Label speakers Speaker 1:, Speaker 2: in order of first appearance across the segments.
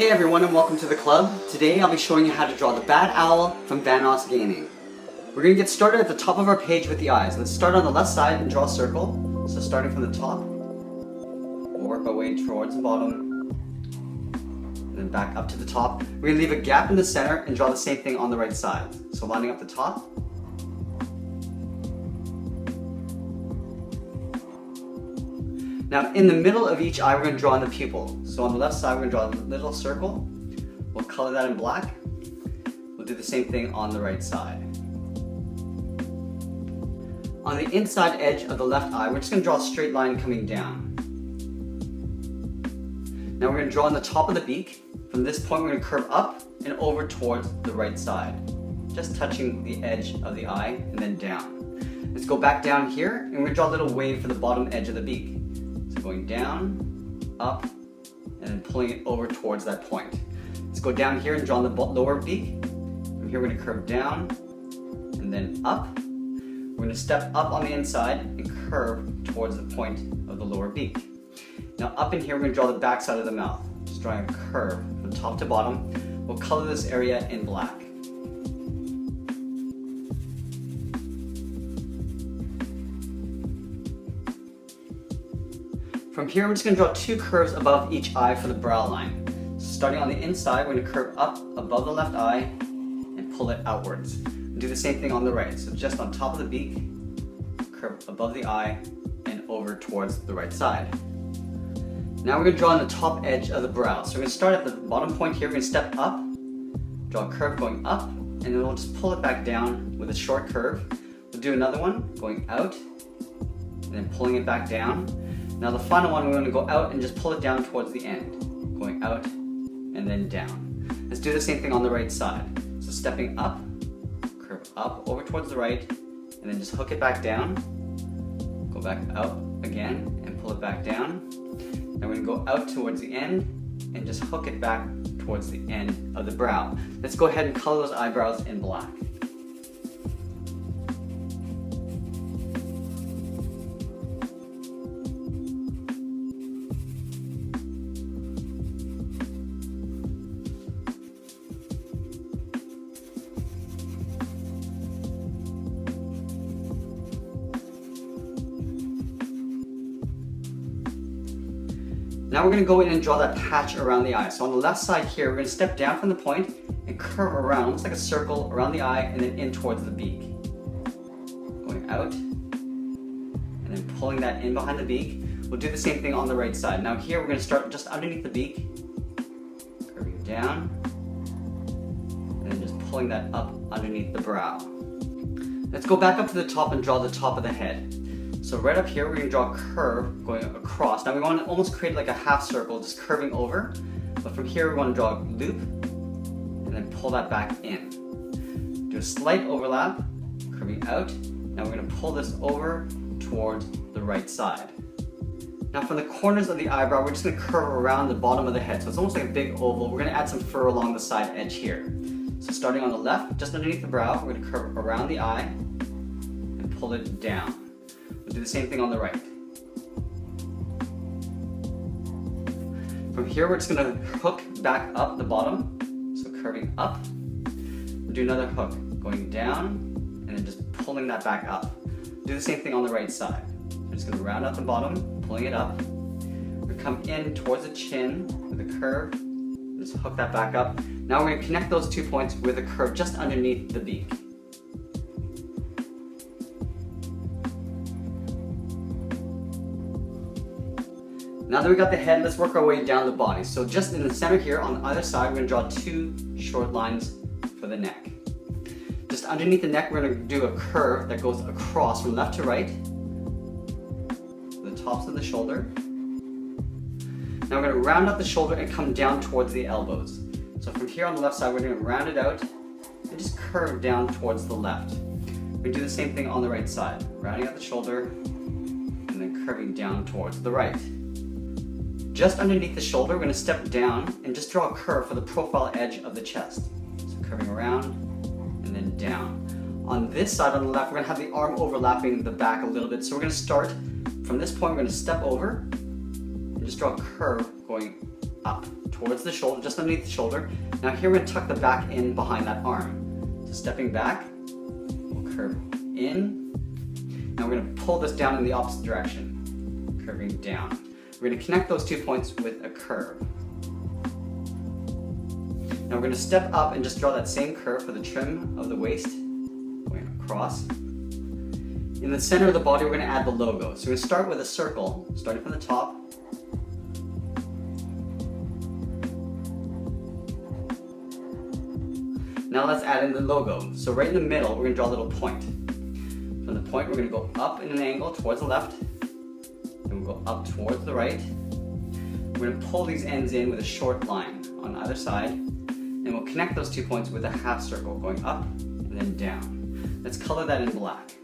Speaker 1: Hey everyone and welcome to the club. Today I'll be showing you how to draw the Bad Owl from VanossGaming. We're going to get started at the top of our page with the eyes. Let's start on the left side and draw a circle. So starting from the top, we'll work our way towards the bottom, and then back up to the top. We're going to leave a gap in the center and draw the same thing on the right side. So lining up the top. Now in the middle of each eye we're going to draw in the pupil. So on the left side we're going to draw a little circle. We'll color that in black. We'll do the same thing on the right side. On the inside edge of the left eye we're just going to draw a straight line coming down. Now we're going to draw on the top of the beak. From this point we're going to curve up and over towards the right side, just touching the edge of the eye and then down. Let's go back down here and we're going to draw a little wave for the bottom edge of the beak. So going down, up, and then pulling it over towards that point. Let's go down here and draw the lower beak. From here we're going to curve down and then up. We're going to step up on the inside and curve towards the point of the lower beak. Now up in here we're going to draw the back side of the mouth. Just drawing a curve from top to bottom. We'll color this area in black. From here, we're just going to draw two curves above each eye for the brow line. So starting on the inside, we're going to curve up above the left eye and pull it outwards. Do the same thing on the right. So just on top of the beak, curve above the eye and over towards the right side. Now we're going to draw on the top edge of the brow. So we're going to start at the bottom point here. We're going to step up, draw a curve going up, and then we'll just pull it back down with a short curve. We'll do another one going out and then pulling it back down. Now the final one, we're going to go out and just pull it down towards the end, going out and then down. Let's do the same thing on the right side. So stepping up, curve up over towards the right, and then just hook it back down, go back out again and pull it back down. Then we're going to go out towards the end and just hook it back towards the end of the brow. Let's go ahead and color those eyebrows in black. Now we're going to go in and draw that patch around the eye. So on the left side here, we're going to step down from the point and curve around. It's like a circle around the eye and then in towards the beak. Going out and then pulling that in behind the beak. We'll do the same thing on the right side. Now here we're going to start just underneath the beak, curving down, and then just pulling that up underneath the brow. Let's go back up to the top and draw the top of the head. So right up here, we're going to draw a curve going across. Now we want to almost create like a half circle, just curving over. But from here, we want to draw a loop and then pull that back in. Do a slight overlap, curving out. Now we're going to pull this over towards the right side. Now from the corners of the eyebrow, we're just going to curve around the bottom of the head. So it's almost like a big oval. We're going to add some fur along the side edge here. So starting on the left, just underneath the brow, we're going to curve around the eye and pull it down. We'll do the same thing on the right. From here, we're just going to hook back up the bottom. So curving up. We'll do another hook, going down, and then just pulling that back up. Do the same thing on the right side. We're just going to round out the bottom, pulling it up. We come in towards the chin with a curve. Just hook that back up. Now we're going to connect those 2 points with a curve just underneath the beak. Now that we got the head, let's work our way down the body. So just in the center here, on either side, we're going to draw two short lines for the neck. Just underneath the neck, we're going to do a curve that goes across from left to right, the tops of the shoulder. Now we're going to round out the shoulder and come down towards the elbows. So from here on the left side, we're going to round it out and just curve down towards the left. We do the same thing on the right side, rounding out the shoulder and then curving down towards the right. Just underneath the shoulder, we're going to step down and just draw a curve for the profile edge of the chest. So curving around and then down. On this side, on the left, we're going to have the arm overlapping the back a little bit. So we're going to start from this point, we're going to step over and just draw a curve going up towards the shoulder, just underneath the shoulder. Now here we're going to tuck the back in behind that arm. So stepping back, we'll curve in. Now we're going to pull this down in the opposite direction, curving down. We're going to connect those 2 points with a curve. Now we're going to step up and just draw that same curve for the trim of the waist, going across. In the center of the body, we're going to add the logo. So we're going to start with a circle, starting from the top. Now let's add in the logo. So right in the middle, we're going to draw a little point. From the point, we're going to go up in an angle towards the left, and we'll go up towards the right. We're going to pull these ends in with a short line on either side, and we'll connect those 2 points with a half circle going up and then down. Let's color that in black.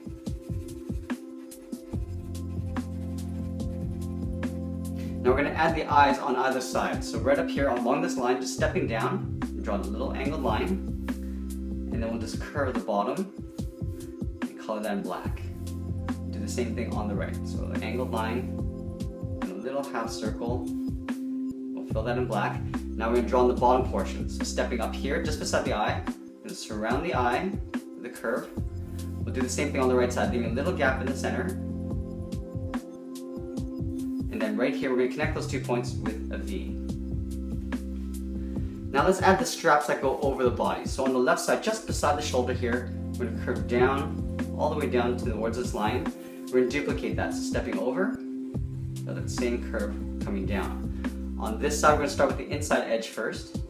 Speaker 1: Now we're going to add the eyes on either side. So right up here along this line, just stepping down, draw a little angled line, and then we'll just curve the bottom and color that in black. Do the same thing on the right. So an angled line and a little half circle. We'll fill that in black. Now we're going to draw on the bottom portion. So stepping up here, just beside the eye, and surround the eye with a curve. We'll do the same thing on the right side, leaving a little gap in the center. And then right here, we're going to connect those 2 points with a V. Now let's add the straps that go over the body. So on the left side, just beside the shoulder here, we're going to curve down, all the way down towards this line. We're going to duplicate that. So stepping over, that same curve coming down. On this side, we're going to start with the inside edge first,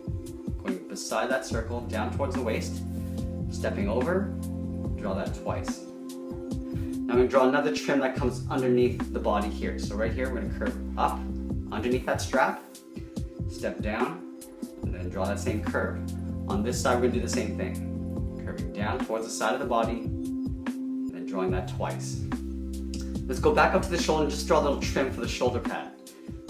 Speaker 1: going beside that circle, down towards the waist, stepping over, draw that twice. Now I'm going to draw another trim that comes underneath the body here. So right here, we're going to curve up underneath that strap, step down, and then draw that same curve. On this side, we're going to do the same thing. Curving down towards the side of the body, and then drawing that twice. Let's go back up to the shoulder and just draw a little trim for the shoulder pad.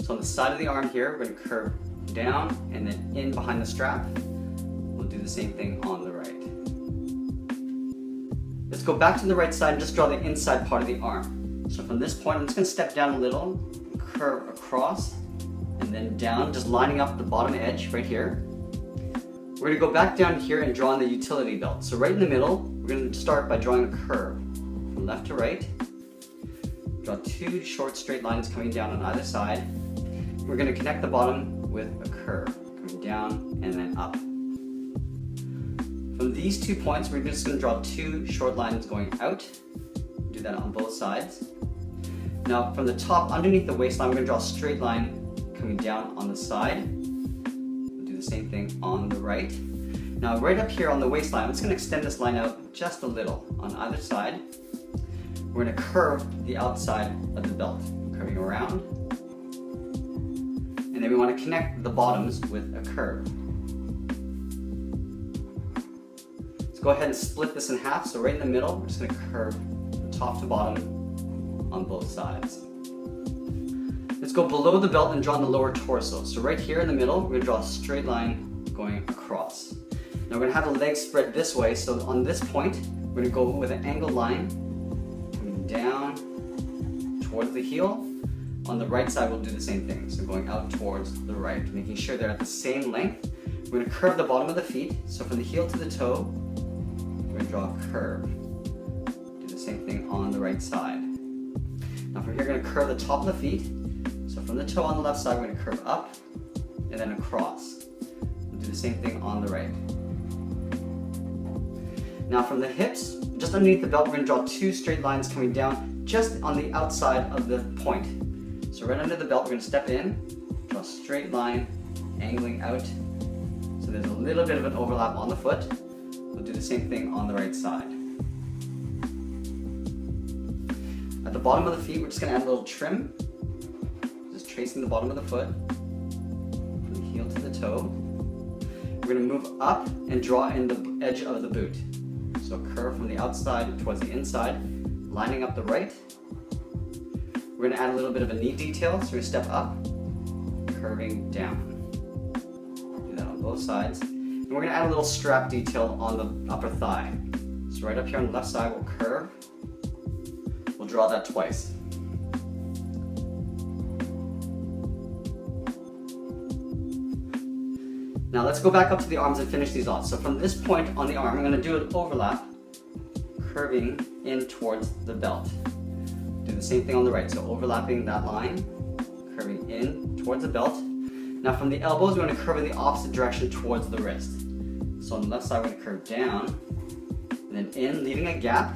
Speaker 1: So on the side of the arm here, we're going to curve down and then in behind the strap. We'll do the same thing on the right. Let's go back to the right side and just draw the inside part of the arm. So from this point, I'm just going to step down a little, curve across, and then down, just lining up the bottom edge right here. We're going to go back down here and draw on the utility belt. So right in the middle, we're going to start by drawing a curve from left to right. Draw 2 short straight lines coming down on either side. We're going to connect the bottom with a curve, coming down and then up. From these 2 points, we're just going to draw 2 short lines going out. Do that on both sides. Now from the top, underneath the waistline, we're going to draw a straight line coming down on the side. We'll do the same thing on the right. Now right up here on the waistline, I'm just going to extend this line out just a little on either side. We're going to curve the outside of the belt, curving around. And then we want to connect the bottoms with a curve. Let's go ahead and split this in half. So right in the middle, we're just going to curve from top to bottom on both sides. Let's go below the belt and draw on the lower torso. So right here in the middle, we're going to draw a straight line going across. Now we're going to have the legs spread this way. So on this point, we're going to go with an angled line coming down towards the heel. On the right side, we'll do the same thing. So going out towards the right, making sure they're at the same length. We're going to curve the bottom of the feet. So from the heel to the toe, we're going to draw a curve. Do the same thing on the right side. Now from here, we're going to curve the top of the feet. So from the toe on the left side, we're going to curve up and then across. We'll do the same thing on the right. Now from the hips, just underneath the belt, we're going to draw 2 straight lines coming down just on the outside of the point. So right under the belt, we're going to step in, draw a straight line, angling out. So there's a little bit of an overlap on the foot. We'll do the same thing on the right side. At the bottom of the feet, we're just going to add a little trim. Just tracing the bottom of the foot, from the heel to the toe. We're going to move up and draw in the edge of the boot. So curve from the outside towards the inside, lining up the right. We're going to add a little bit of a knee detail, so we're going to step up, curving down. Do that on both sides. And we're going to add a little strap detail on the upper thigh. So right up here on the left side, we'll curve. We'll draw that twice. Now let's go back up to the arms and finish these off. So from this point on the arm, I'm going to do an overlap, curving in towards the belt. Do the same thing on the right, so overlapping that line, curving in towards the belt. Now from the elbows, we're going to curve in the opposite direction towards the wrist. So on the left side, we're going to curve down, and then in, leaving a gap,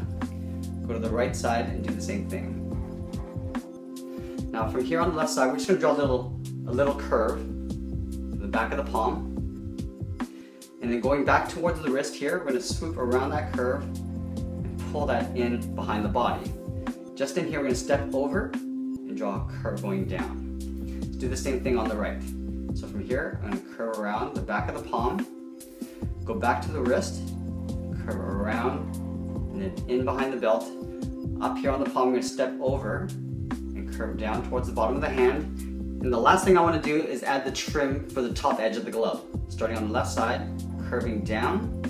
Speaker 1: go to the right side and do the same thing. Now from here on the left side, we're just going to draw a little curve to the back of the palm. And then going back towards the wrist here, we're going to swoop around that curve and pull that in behind the body. Just in here, we're going to step over and draw a curve going down. Let's do the same thing on the right. So from here, I'm going to curve around the back of the palm, go back to the wrist, curve around, and then in behind the belt. Up here on the palm, I'm going to step over and curve down towards the bottom of the hand. And the last thing I want to do is add the trim for the top edge of the glove. Starting on the left side, curving down,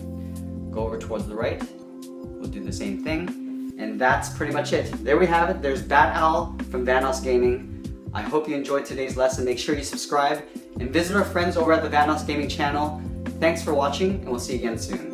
Speaker 1: go over towards the right. We'll do the same thing. And that's pretty much it. There we have it. There's Bat Owl from VanossGaming. I hope you enjoyed today's lesson. Make sure you subscribe and visit our friends over at the VanossGaming channel. Thanks for watching, and we'll see you again soon.